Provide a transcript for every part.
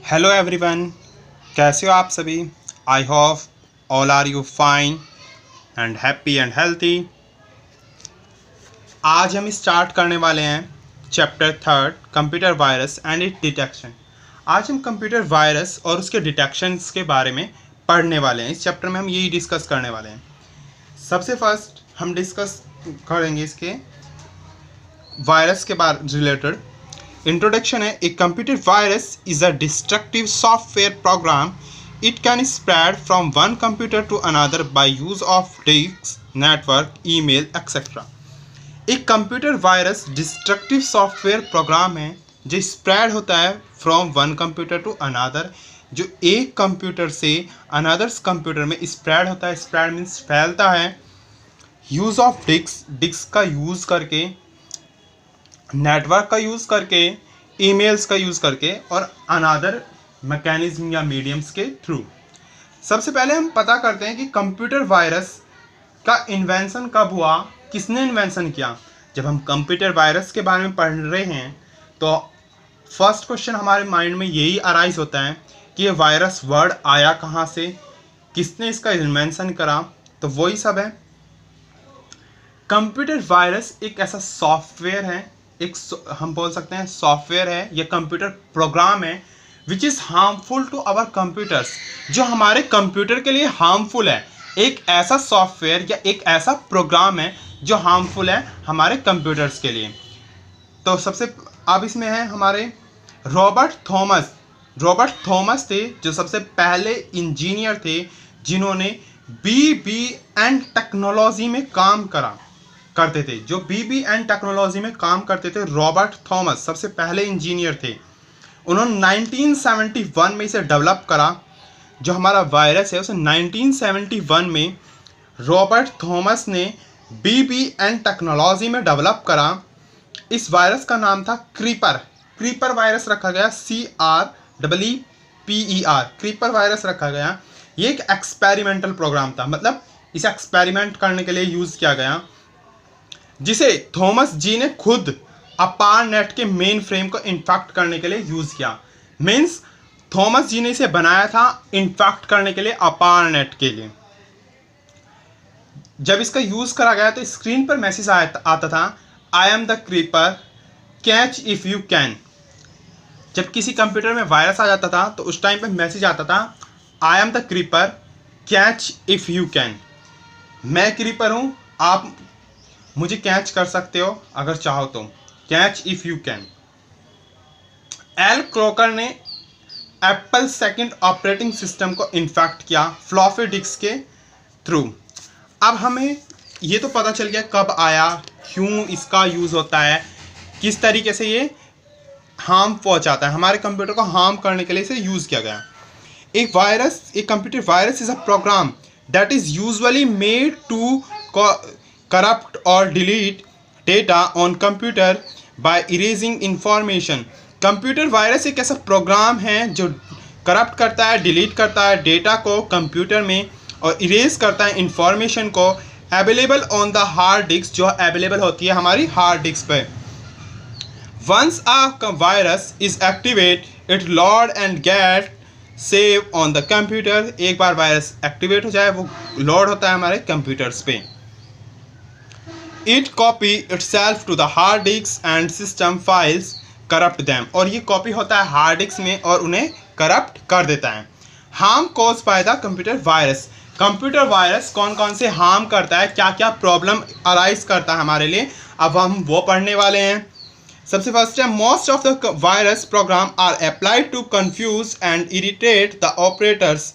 Hello everyone, कैसे हो आप सभी। I hope all are you fine and happy and healthy. आज हम स्टार्ट करने वाले हैं chapter 3 computer virus and it detection. आज हम कंप्यूटर वायरस और उसके डिटेक्शंस के बारे में पढ़ने वाले हैं। इस चैप्टर में हम यही डिस्कस करने वाले हैं। सबसे फर्स्ट हम डिस्कस करेंगे इसके वायरस के बारे रिलेटेड। इंट्रोडक्शन है। A computer virus is a destructive software program. It can spread from one computer to another by use of disk, network, email etcetera. एक computer virus destructive software program है जो spread होता है from one computer to another, जो एक computer से another's computer में spread होता है. स्प्रेड मीन्स फैलता है. यूज़ ऑफ डिस्क का यूज़ करके, नेटवर्क का यूज़ करके, ईमेल्स का यूज़ करके और अनदर मैकेनिज्म या मीडियम्स के थ्रू. सबसे पहले हम पता करते हैं कि कंप्यूटर वायरस का इन्वेंशन कब हुआ, किसने इन्वेंशन किया. जब हम कंप्यूटर वायरस के बारे में पढ़ रहे हैं तो फर्स्ट क्वेश्चन हमारे माइंड में यही अराइज होता है कि ये वायरस वर्ड आया कहाँ से, किसने इसका इन्वेंशन करा. तो वही सब है. कंप्यूटर वायरस एक ऐसा सॉफ्टवेयर है, हम बोल सकते हैं सॉफ्टवेयर है या कंप्यूटर प्रोग्राम है which is harmful to our computers, जो हमारे कंप्यूटर के लिए हार्मफुल है. एक ऐसा सॉफ्टवेयर या एक ऐसा प्रोग्राम है जो हार्मफुल है हमारे कंप्यूटर्स के लिए. तो सबसे अब इसमें है हमारे रॉबर्ट थॉमस थे, जो सबसे पहले इंजीनियर थे जिन्होंने BBN टेक्नोलॉजी में काम करते थे. जो BBN टेक्नोलॉजी में काम करते थे, रॉबर्ट थॉमस सबसे पहले इंजीनियर थे. उन्होंने 1971 में इसे डेवलप करा. जो हमारा वायरस है उसे 1971 में रॉबर्ट थॉमस ने BBN टेक्नोलॉजी में डेवलप करा. इस वायरस का नाम था क्रीपर वायरस रखा गया. CREEPER क्रीपर वायरस रखा गया. ये एक एक्सपेरिमेंटल प्रोग्राम था, मतलब इसे एक्सपेरिमेंट करने के लिए यूज़ किया गया, जिसे थॉमस जी ने खुद अपारनेट के मेन फ्रेम को इन्फेक्ट करने के लिए यूज़ किया. मीन्स थॉमस जी ने इसे बनाया था इन्फेक्ट करने के लिए अपारनेट के लिए. जब इसका यूज़ करा गया तो स्क्रीन पर मैसेज आता था, I am the creeper, catch if you can. जब किसी कंप्यूटर में वायरस आ जाता था तो उस टाइम पर मैसेज आता था, I am the creeper, catch if you can. मैं क्रीपर हूँ, आप मुझे कैच कर सकते हो अगर चाहो तो. Catch if you can. L croaker ने एप्पल सेकंड ऑपरेटिंग सिस्टम को इन्फेक्ट किया फ्लॉपी डिस्क के थ्रू. अब हमें ये तो पता चल गया कब आया, क्यों इसका यूज़ होता है, किस तरीके से ये हार्म पहुंचाता है, हमारे कंप्यूटर को हार्म करने के लिए इसे यूज़ किया गया. एक computer virus is a program that is usually made to corrupt or delete data on computer by erasing information. Computer virus एक ऐसा प्रोग्राम है जो करप्ट करता है, डिलीट करता है डेटा को कंप्यूटर में और इरेज करता है इंफॉर्मेशन को, available on the hard disk, जो अवेलेबल होती है हमारी हार्ड डिस्क पे. Once a virus is activate it load and get save on the computer. एक बार वायरस एक्टिवेट हो जाए वो लोड होता है हमारे कंप्यूटर्स पे. It copy itself to the hard disk and system files corrupt them. और ये कॉपी होता है हार्ड डिस्क में और उन्हें करप्ट कर देता है. Harm cause by the computer virus. Computer virus कौन कौन से हार्म करता है, क्या क्या प्रॉब्लम अराइज करता है हमारे लिए, अब हम वो पढ़ने वाले हैं. सबसे फर्स्ट है, most of the virus program are applied to confuse and irritate the operators.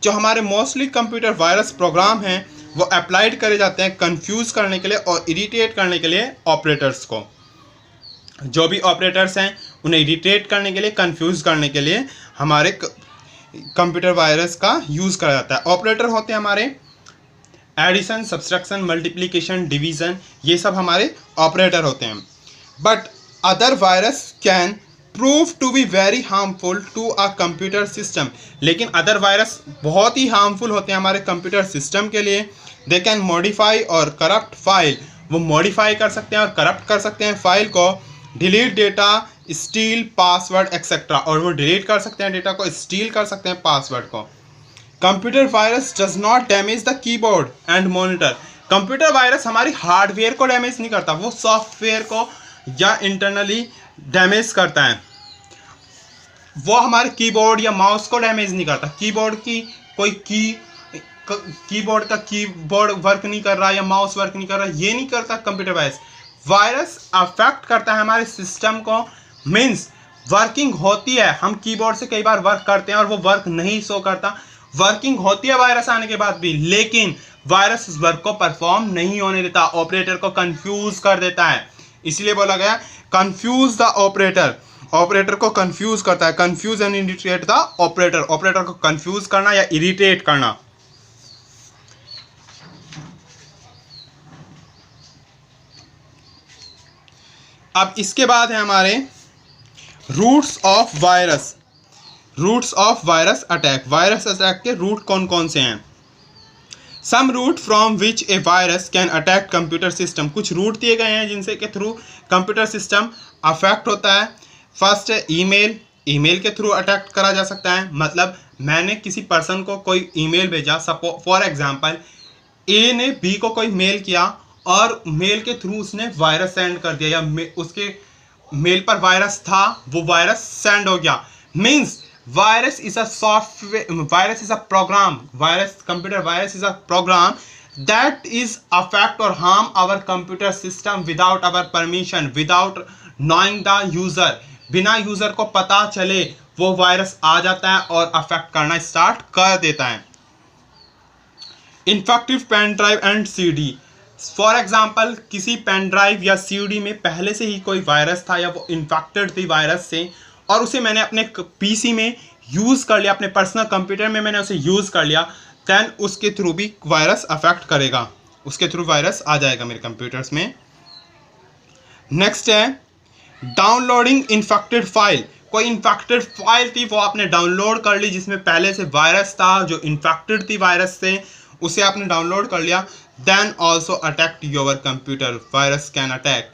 जो हमारे मोस्टली कंप्यूटर वायरस प्रोग्राम हैं वो अप्लाइड करे जाते हैं कंफ्यूज करने के लिए और इरिटेट करने के लिए ऑपरेटर्स को. जो भी ऑपरेटर्स हैं उन्हें इरिटेट करने के लिए, कंफ्यूज करने के लिए हमारे कंप्यूटर वायरस का यूज़ करा जाता है. ऑपरेटर होते हैं हमारे एडिशन, सब्सट्रैक्शन, मल्टीप्लिकेशन, डिवीज़न, ये सब हमारे ऑपरेटर होते हैं. But other virus can prove to be very harmful to a computer system. लेकिन अदर वायरस बहुत ही हार्मफुल होते हैं हमारे कंप्यूटर सिस्टम के लिए. दे कैन मॉडिफाई और करप्ट फाइल. वो मॉडिफाई कर सकते हैं और करप्ट कर सकते हैं फाइल को. Delete data, steel password etcetera, और वो डिलीट कर सकते हैं डेटा को, स्टील कर सकते हैं पासवर्ड को। Computer virus does not damage the keyboard and monitor. Computer virus हमारी हार्डवेयर को डैमेज नहीं करता, वो सॉफ्टवेयर को या इंटरनली डैमेज करता है। वो हमारे कीबोर्ड या माउस को डैमेज नहीं करता। कीबोर्ड की कोई कीबोर्ड का कीबोर्ड वर्क नहीं कर रहा या माउस वर्क नहीं कर रहा, ये नहीं करता कंप्यूटर वायरस। वायरस अफेक्ट करता है हमारे सिस्टम को, मीन्स वर्किंग होती है, हम कीबोर्ड से कई बार वर्क करते हैं और वो वर्क नहीं शो करता, वर्किंग होती है वायरस आने के बाद भी, लेकिन वायरस उस वर्क को परफॉर्म नहीं होने देता, ऑपरेटर को कंफ्यूज कर देता है। इसलिए बोला गया कंफ्यूज द ऑपरेटर, ऑपरेटर को कंफ्यूज करता है। Confuse and irritate the operator, operator को कंफ्यूज करना या इरिटेट करना। अब इसके बाद है हमारे routes of virus, routes of virus attack. Virus attack के रूट कौन कौन से हैं? Some route from which a virus can attack computer system. कुछ रूट दिए गए हैं जिनसे के थ्रू कंप्यूटर सिस्टम अफेक्ट होता है। फर्स्ट है ईमेल, ईमेल के थ्रू अटैक करा जा सकता है। मतलब मैंने किसी पर्सन को कोई ईमेल भेजा, फॉर एग्जांपल ए ने बी को कोई मेल किया और मेल के थ्रू उसने वायरस सेंड कर दिया, या उसके मेल पर वायरस था, वो वायरस सेंड हो गया। Means virus is a software, virus is a program, computer virus is a program that is affect or harm our computer system without our permission, without knowing the user। बिना user को पता चले वो virus आ जाता है और affect करना start कर देता है। Infective pen drive and CD, for example किसी पेन ड्राइव या सीडी में पहले से ही कोई वायरस था या वो इन्फेक्टेड थी वायरस से, और उसे मैंने अपने पीसी में यूज़ कर लिया, अपने पर्सनल कंप्यूटर में मैंने उसे यूज़ कर लिया, देन उसके थ्रू भी वायरस अफेक्ट करेगा, उसके थ्रू वायरस आ जाएगा मेरे कंप्यूटर्स में। नेक्स्ट है डाउनलोडिंग इन्फेक्टेड फाइल। कोई इन्फेक्टेड फाइल थी वो आपने डाउनलोड कर ली जिसमें पहले से वायरस था, जो इन्फेक्टेड थी वायरस से, उसे आपने डाउनलोड कर लिया, then also attack your computer, virus can attack.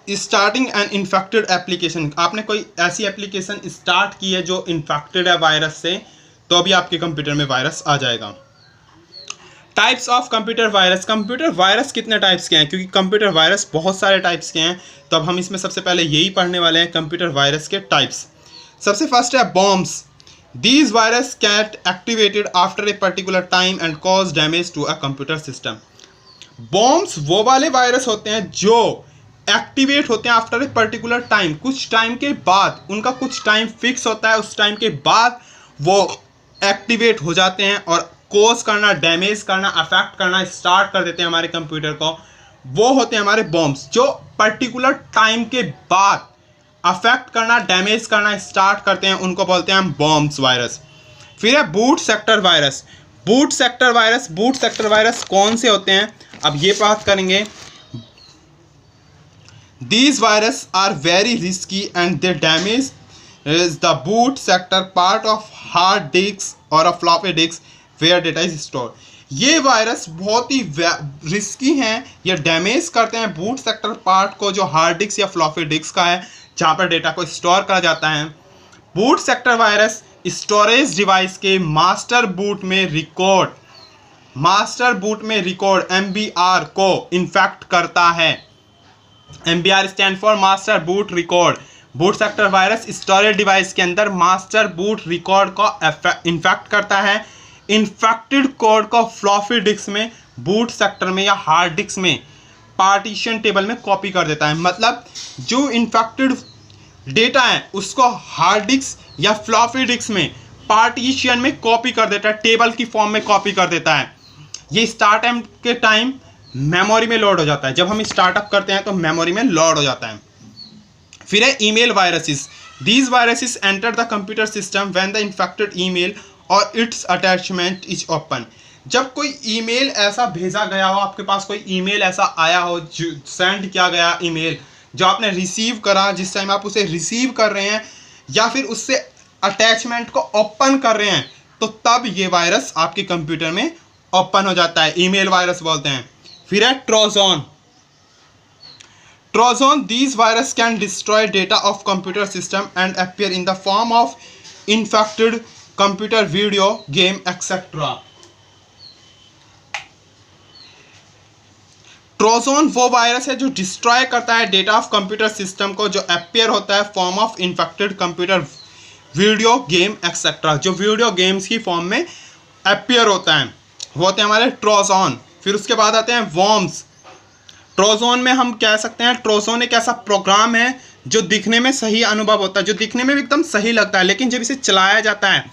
Starting an infected application, आपने कोई ऐसी एप्लीकेशन स्टार्ट की है जो इन्फेक्टेड है वायरस से, तो अभी आपके कंप्यूटर में वायरस आ जाएगा। Types of computer virus, computer virus कितने टाइप्स के हैं, क्योंकि कंप्यूटर वायरस बहुत सारे टाइप्स के हैं, तो अब हम इसमें सबसे पहले यही पढ़ने वाले हैं कंप्यूटर वायरस के टाइप्स। सबसे फर्स्ट है bombs. These virus get activated after a particular time and cause damage to a computer system. Bombs वो वाले वायरस होते हैं जो एक्टिवेट होते हैं आफ्टर ए पर्टिकुलर टाइम, कुछ टाइम के बाद, उनका कुछ टाइम फिक्स होता है, उस टाइम के बाद वो एक्टिवेट हो जाते हैं और कोज करना, डैमेज करना, अफेक्ट करना स्टार्ट कर देते हैं हमारे कंप्यूटर को। वो होते हैं हमारे बॉम्ब्स जो पर्टिकुलर टाइम के बाद अफेक्ट करना, डैमेज करना स्टार्ट करते हैं, उनको बोलते हैं हम बॉम्ब्स वायरस। फिर है boot sector virus. Boot sector virus, boot sector virus कौन से होते हैं अब ये बात करेंगे। These viruses are very risky and they damage the boot sector part of hard disk or a floppy disk where data is stored। ये virus बहुत ही रिस्की हैं, ये डैमेज करते हैं बूट सेक्टर पार्ट को जो हार्ड डिस्क या floppy disk का है जहाँ पर डेटा को स्टोर करा जाता है। Boot sector virus storage device के मास्टर बूट में रिकॉर्ड MBR को इन्फेक्ट करता है। MBR stand for master boot record. Boot sector virus storage device के अंदर मास्टर बूट रिकॉर्ड को इन्फेक्ट करता है। इन्फेक्टेड कोड को फ्लॉपी डिस्क में, बूट सेक्टर में या हार्ड डिस्क में पार्टीशन टेबल में कॉपी कर देता है। मतलब जो इन्फेक्टेड डेटा है उसको हार्ड डिस्क या फ्लॉपी डिस्क में पार्टीशन में कॉपी कर देता है, टेबल की फॉर्म में कॉपी कर देता है। ये स्टार्ट के टाइम मेमोरी में लोड हो जाता है, जब हम स्टार्टअप करते हैं तो मेमोरी में लोड हो जाता है। फिर है email viruses. These viruses enter the computer system when the infected email और इट्स अटैचमेंट इज ओपन। जब कोई ईमेल ऐसा भेजा गया हो, आपके पास कोई ईमेल ऐसा आया हो, सेंड किया गया ईमेल जो आपने रिसीव करा, जिस टाइम आप उसे रिसीव कर रहे हैं या फिर उससे अटैचमेंट को ओपन कर रहे हैं, तो तब ये वायरस आपके कंप्यूटर में ओपन हो जाता है, ईमेल वायरस बोलते हैं। फिर है Trojan. Trojan, these viruses can destroy data of computer system and appear in the form of infected computer, video, game, etc. Trojan वो वायरस है जो डिस्ट्रॉय करता है डेटा ऑफ कंप्यूटर सिस्टम को, जो अपीयर होता है form of infected computer, video, game etcetera, जो वीडियो गेम्स की फॉर्म में अपीयर होता है, वो होते हैं हमारे ट्रोजन। फिर उसके बाद आते हैं वॉर्म्स। ट्रोजन में हम कह सकते हैं ट्रोजन एक ऐसा प्रोग्राम है जो दिखने में सही अनुभव होता है, जो दिखने में भी एकदम सही लगता है, लेकिन जब इसे चलाया जाता है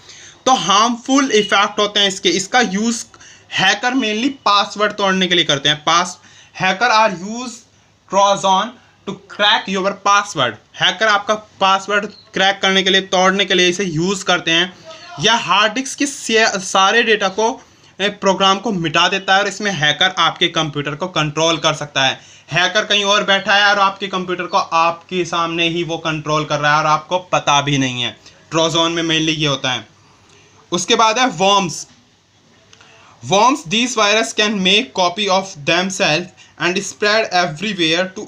तो हार्मफुल इफेक्ट होते हैं इसके। इसका यूज़ हैकर मेनली पासवर्ड तोड़ने के लिए करते हैं। Hacker are use trojan to crack your password. Hacker आपका पासवर्ड क्रैक करने के लिए, तोड़ने के लिए इसे यूज़ करते हैं। या हार्ड डिस्क के सारे डेटा को, प्रोग्राम को मिटा देता है, और इसमें हैकर आपके कंप्यूटर को कंट्रोल कर सकता है। हैकर कहीं और बैठा है और आपके कंप्यूटर को आपके सामने ही वो कंट्रोल कर रहा है और आपको पता भी नहीं है। ट्रोजन में मेनली ये होता है। उसके बाद है worms. Worms, these viruses can make copy of themselves and spread everywhere to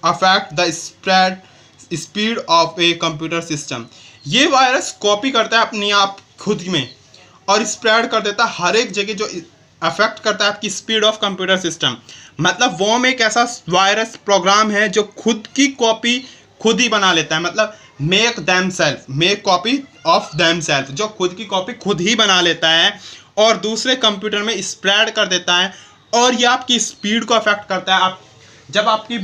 affect the speed of a computer system. ये वायरस कॉपी करता है अपने आप खुद में और स्प्रेड कर देता है हर एक जगह, जो अफेक्ट करता है आपकी स्पीड ऑफ कंप्यूटर सिस्टम। मतलब वॉर्म एक ऐसा वायरस प्रोग्राम है जो खुद की कॉपी खुद ही बना लेता है। मतलब मेक कॉपी ऑफ देमसेल्फ, जो खुद की कॉपी खुद ही बना लेता है और दूसरे कंप्यूटर में स्प्रेड कर देता है, और ये आपकी स्पीड को अफेक्ट करता है। आप जब आपकी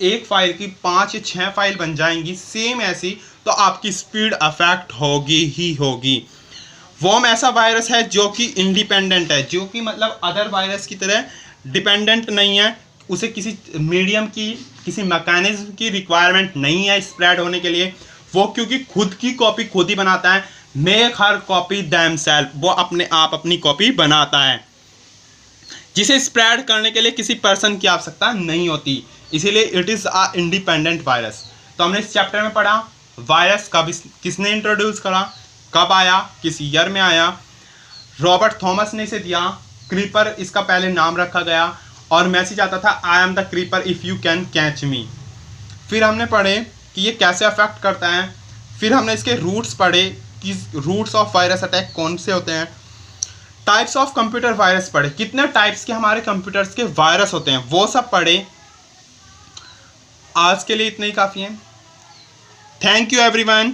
एक फाइल की 5 या 6 फाइल बन जाएंगी सेम ऐसी, तो आपकी स्पीड अफेक्ट होगी ही होगी। वॉर्म ऐसा वायरस है जो कि इंडिपेंडेंट है, जो कि मतलब अदर वायरस की तरह डिपेंडेंट नहीं है। उसे किसी मीडियम की, किसी मैकेनिज्म की रिक्वायरमेंट नहीं है स्प्रेड होने के लिए। वो क्योंकि खुद की कॉपी खुद ही बनाता है। मेक हर कॉपी देमसेल्फ, वो अपने आप अपनी कॉपी बनाता है, जिसे स्प्रेड करने के लिए किसी पर्सन की आवश्यकता नहीं होती। इसीलिए it is a independent virus. तो हमने इस चैप्टर में पढ़ा वायरस कब किसने इंट्रोड्यूस करा, कब आया, किस ईयर में आया। रॉबर्ट थॉमस ने इसे दिया। क्रीपर इसका पहले नाम रखा गया और मैसेज आता था I am the creeper if you can catch मी। फिर हमने पढ़े कि ये कैसे अफेक्ट करता है। फिर हमने इसके रूट्स पढ़े कि रूट्स ऑफ वायरस अटैक कौन से होते हैं। टाइप्स ऑफ कंप्यूटर वायरस पढ़े, कितने टाइप्स के हमारे कंप्यूटर्स के वायरस होते हैं वो सब पढ़े। आज के लिए इतना ही काफ़ी है। Thank you everyone.